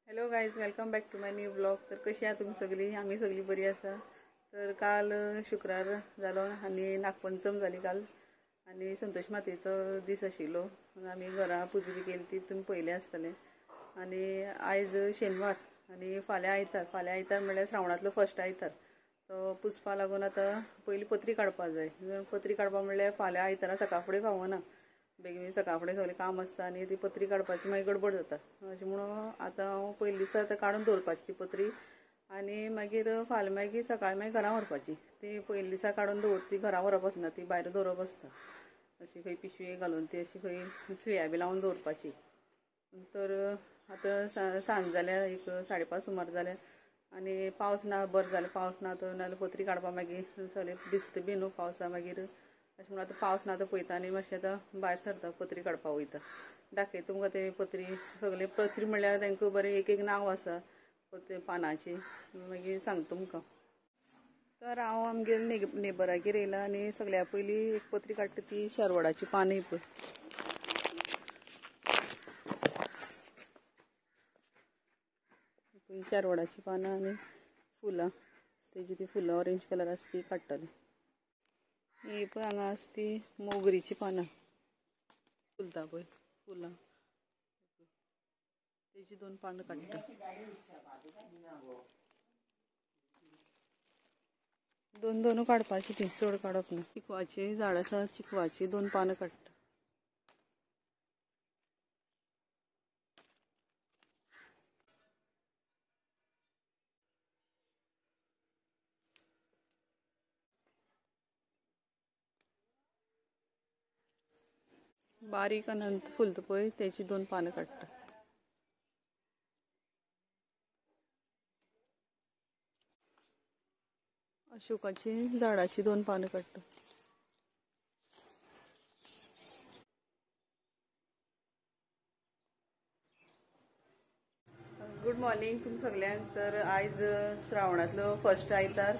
Hello guys, welcome back to my new blog. तर कशी आहात तुम्ही सगळी? आम्ही सगळी बरी आसा. तर काल शुक्रार जालो आनी नागपंचम जाली काल आनी संतोष मातेचो दीस आशिल्लो. आमी घरा पुजा बी केली ती तुमी पयलें आसतलें. आनी आयज शेनवार आनी फाल्यां आयतार म्हणल्यार श्रावणांतलो फर्स्ट आयतार. तो पुजपा लागून आतां पयलीं पत्री काडपा जाय. पत्री काडपा म्हणल्यार फाल्यां आयतारा सकाळ फुडें फावना. बेगीन सकाळ फुडें सगळें काम आसता आनी ती पत्री काडपाची मागीर गडबड जाता. अशें म्हणून आतां हांव पयले दिसा आतां काडून दवरपाची ती पत्री आनी मागीर फाल्यां मागीर सकाळीं मागीर घरा व्हरपाची. ती पयले दिसा काडून दवरता ती घरा व्हरप आसना, ती भायर दवरप आसता. अशी खंय पिशवी घालून ती अशी खंय खिळ्या बी लावन दवरपाची. तर आतां सांज जाल्यार एक 5:30 सुमार जाल्यार आनी पावस ना, बरें जालें पावस ना तर नाल्यार पत्री काडपा मागीर सगळें भिजता बी न्हू पावसा मागीर. अशें म्हणून आतां पावस ना तो पळयता आनी मातशें आतां भायर सरता पत्री काडपा वयता. दाखयता तुमकां ते पत्री सगळे पत्री म्हणल्यार तांकां बरें एक नांव आसा पानाची, मागीर सांगता तुमकां. तर हांव आमगेर नेबरागेर येयलां आनी सगळ्या पयलीं एक पत्री काडटा ती शेरवडाची पानां पळय. शेरवडाची पानां आनी फुलां, तेजी ती फुलां ऑरेंज कलर आसा ती काडटली. ही पळय हांगा आसा ती मोगरीची पानां फुलता पळय फुलां, तेजी 2 पानां काडटा. 2 काडपाची, ती चड काडप ना. चिकवाची झाड आसा, चिकवाची 2 पानां काडटा. बारीक अनंत फुलता पळय तेजी 2 पानां काडटा. अशोकाची झाडाची 2 पानां काडटा. गुड मॉर्निंग तुम सगळ्यांक. तर आयज श्रावणांतलो फर्स्ट आयतार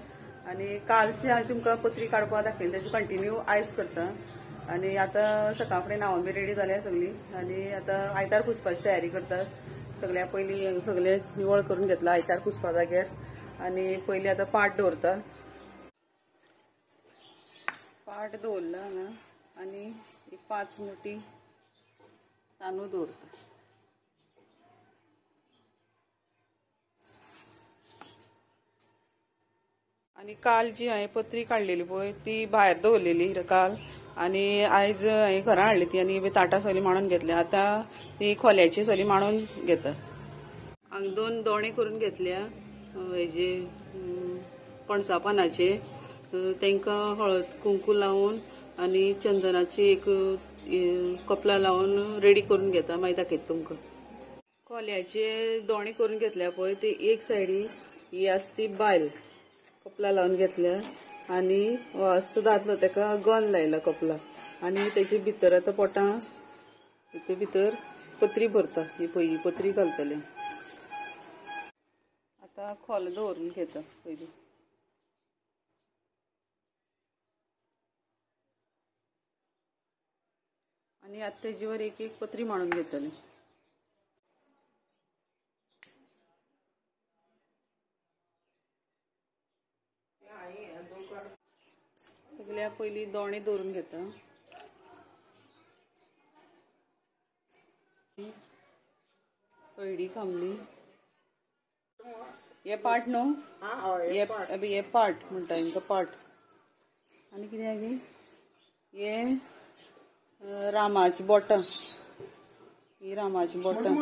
आनी कालची हांवें तुमकां पत्री काडपा दाखयली तेजी कंटिन्यू आयज करता. आनी आतां सकाळ फुडें न्हांवून बी रेडी जाल्या सगळीं आनी आतां आयतार पुजपाची तयारी करता. सगळ्या पयलीं सगळें निवळ करून घेतला आयतार पुजपा जाग्यार. आनी पयलीं आतां पाट दवरता, पाट दवरला हांगा आनी एक 5 मुठी तांदूळ दवरता. आनी काल जी हांवें पत्री काडलेली पळय ती भायर दवरलेली काल आनी आयज हांवें घरा हाडली ती आनी ताटां सगळीं मांडून घेतल्या. आतां ती खोल्याची सगळीं मांडून घेता. हांगा 2 दोणे करून घेतल्या हेजे पणसा पानाचे. तांकां हळद कुंकू लावन आनी चंदनाची एक कपला लावन रेडी करून घेता. मागीर दाखयता तुमकां. खोल्याचे दोणे करून घेतल्या पळय ती एक सायडी ही आसा ती बायल कपला लावन घेतल्या आनी हो आसता दादलो ताका गन लायला कपला आनी तेजे भितर आतां पोटां हितून भितर पत्री भरता. ही पळय ही पत्री घालतले. आतां खोल दवरून घेता पयलीं. आनी आतां तेजे वर एक पत्री मांडून घेतली. सगळ्या पयलीं दोणे दवरून घेता. हळडी कामली हे पाट न्हू, हे पाट म्हणटा हांकां पाट. आनी कितें आगे हे रामाची बोटां, ही रामाची बोटां.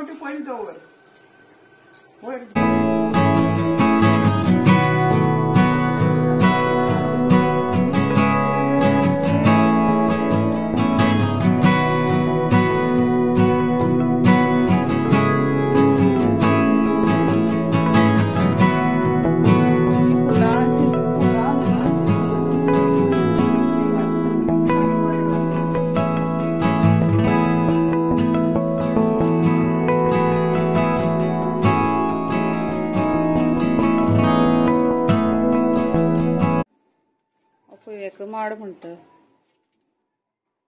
माड म्हणटा,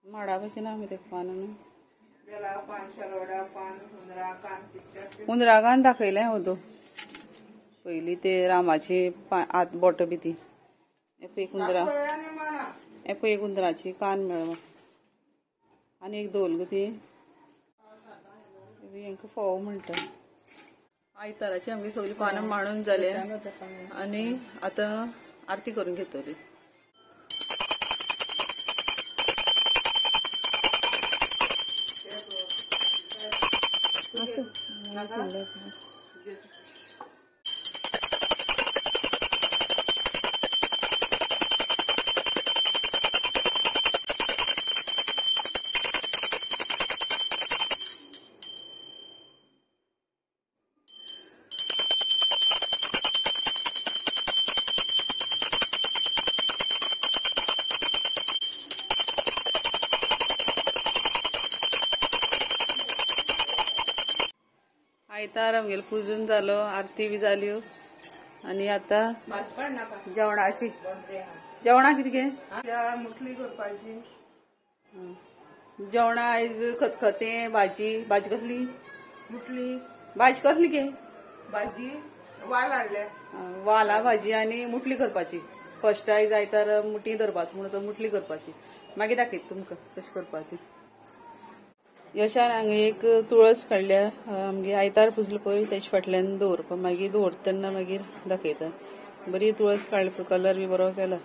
माडा भशेन आमी तेका पानां हुंदरा कान दाखयलें होतो पयलीं ते रामाची आत बोट बी ती एक हुंदरा एक हुंदराची कान मेळ्ळो आनी एक दोल गो ती हांकां फोव म्हणटा. आयताराची आमगे सगळीं पानां मांडून जाले आनी आतां आरती करून घेतली. आयतार आमगेलो पुजून जालो, आरती बी जाल्यो आनी आतां जेवणाची जेवणा कितें मुटली करपाची. जेवणा आयज खतखतें भाजी कसली मुटली भाजी कसली गे भाजी वाल हाडले. वाला भाजी आनी मुटली करपाची. फर्स्ट आयज आयतार मुठी धरपाचो म्हणून तो मुटली करपाची. मागीर दाखयता तुमकां कशी करपाची. यशान हांगा एक तुळस काडल्या आमगे आयतार पुजलो पळय तेजे फाटल्यान दवरपा. मागीर दवरता तेन्ना मागीर दाखयता. बरी तुळस काडली, कलर बी बरो केला.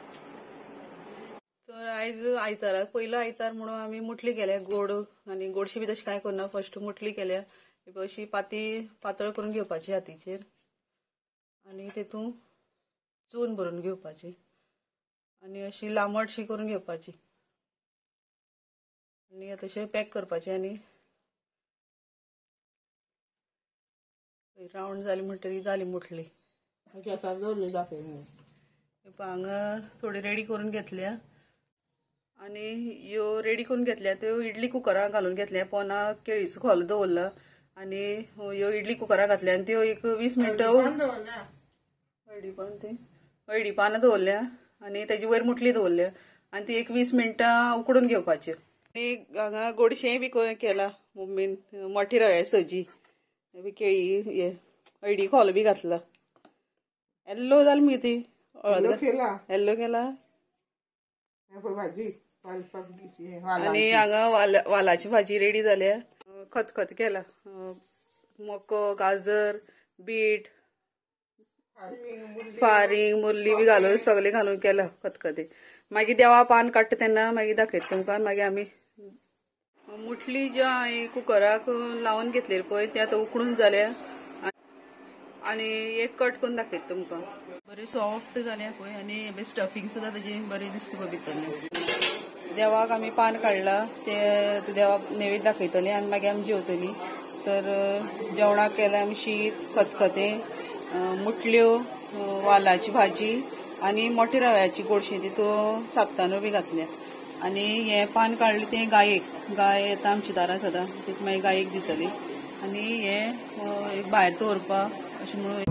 तर आयज आयताराक पयलो आयतार म्हणून आमी मुटली केल्या गोड आनी गोडशी बी तशी कांय करना. फर्स्ट मुटली केल्या अशी पातळ करून घेवपाची हातीचेर आनी तेतून चून भरून घेवपाची आनी अशी लांबटशी करून घेवपाची आनी तशें पॅक करपाचें आनी रावंड जाली म्हणटरी जाली मुटली. गॅसार दवरली दाखय. हांगा थोडी रेडी करून घेतल्या आनी ह्यो रेडी करून घेतल्या त्यो इडली कुकरान घालून घेतल्या. पोना केळीचो खोलो दवरला आनी ह्यो इडली कुकरान घातल्या आनी त्यो एक 20 मिनटां हळडी पानां दवरल्या आनी तेजे वयर मुटली दवरल्या आनी ती एक 20 मिनटां उकडून घेवपाच्यो. आनी हांगा गोडशें बी केला मम्मीन. मोठी रव्या सजी केळी हे हळडी खोलो बी घातला. येल्लो जाली मगे ती येल्लो केला भाजी आनी हांगा वालाची भाजी रेडी जाल्या. खतखतें केला. मको, गाजर, बीट, फारींग, मुरली बी घालून सगळें घालून केला खतखतें. मागीर देवा पान काडटा तेन्ना मागीर दाखयता तुमकां. मागीर आमी मुटली ज्यो हांवें कुकराक लावन घेतलेली पळय त्या आतां उकडून जाल्या आनी एक कट करून दाखयता तुमकां. बरी सॉफ्ट जाल्या पळय आनी स्टफिंग सुद्दां तेजी बरी दिसता पळय भितरलें. देवाक आमी पान काडला ते देवाक नैवेद्य दाखयतली आनी मागीर आमी जेवतली. तर जेवणाक केलें आमी शीत, खतखतें, मुटल्यो, वालाची भाजी आनी मोठी रव्याची गोडशी तितून साबतानो बी घातल्या आनी हें पान काडलें तें गाय येता आमच्या दारां सदां तितून मागीर गायेक दितली आनी हें भायर दवरपा अशें म्हणून.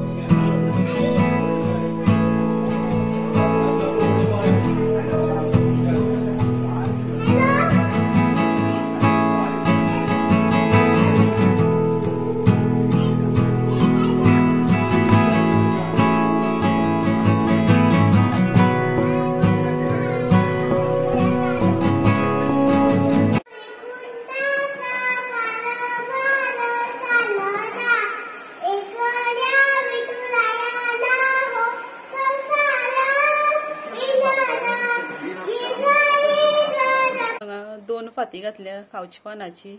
दोन फाती घातल्या खावची पानाची.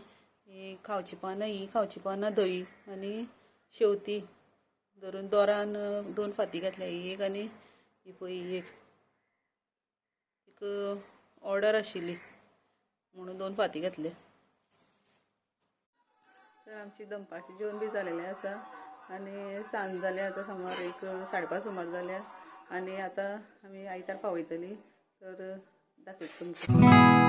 ही खावची पानां, ही खावची पानां, दही आनी शेवती धरून दोरान 2 फाती घातल्या. ही एक आनी ही पळय एक ऑर्डर आशिल्ली म्हणून 2 फाती घातल्या. तर आमची दनपारची जेवण बी जालेलें आसा आनी सांज जाल्या आतां सुमार एक 5:30 सुमार जाल्या आनी आतां आमी आयतार पावयतली. तर दाखयता तुमकां.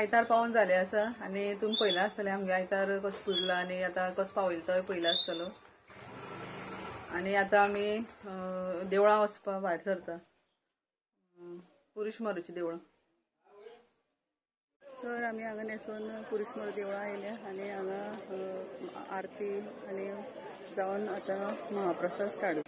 आयतार पावून जाले आसा आनी तुमी पयला आसतलें आमगे आयतार कसो पुजलो आनी आतां कसो पावयलो तो पयला आसतलो आनी आतां आमी देवळां वचपा भायर सरता पुरुशमारूची देवळां तर आमी हांगा न्हेसून पुरुशमारू देवळां येयल्या आनी हांगा आरती आनी जावन आतां महाप्रसाद स्टार्ट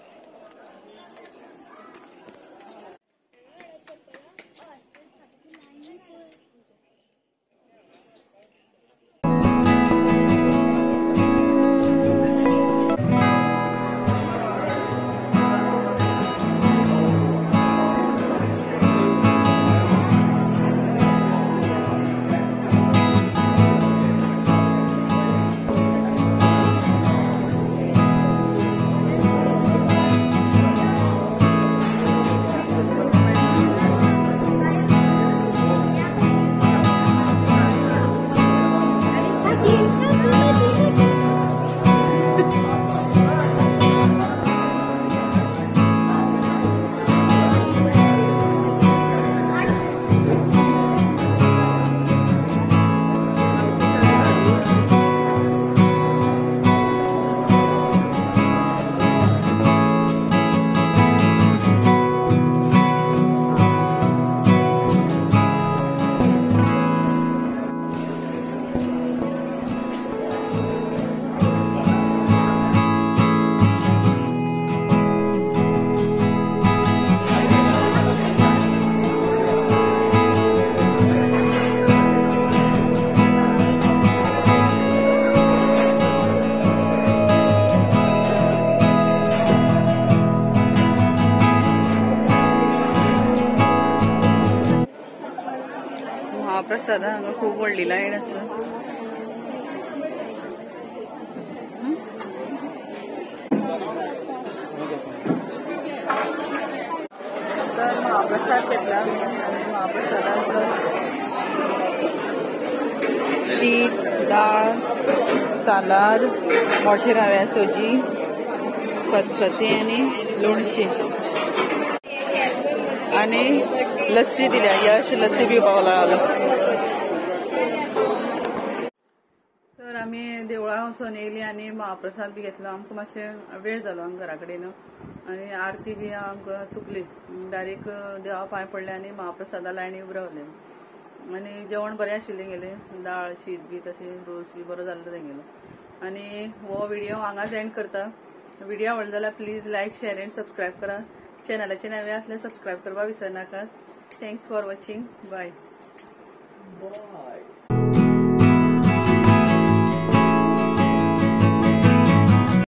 महाप्रसाद हांगा खूब व्हडली लायन आसा तर महाप्रसाद घेतला आमी आनी महाप्रसादाचो शीत दाळ सालाद मोठे रव्या सोजी खतखतें आनी लोणचें आनी लस्सी दिल्या यश लस्सी पिवपाक लागलो तर आमी देवळां वचून येयली आनी महाप्रसाद बी घेतलो आमकां मातशें वेळ जालो आमकां घरा कडेन आनी आरती बी आमकां चुकली डायरेक्ट देवा पांय पडले आनी महाप्रसादा लायनी उबे रावले आनी जेवण बरें आशिल्लें गेलें दाळ शीत बी तशें रोस बी बरो जाल्लो तेंगेलो आनी हो व्हिडिओ हांगाच एंड करता व्हिडिओ आवडलो जाल्यार please like share end subscribe करा चॅनलाचे नवे आसल्यार सबस्क्रायब करपाक विसरनाकात थँक्स फॉर वॉचिंग बाय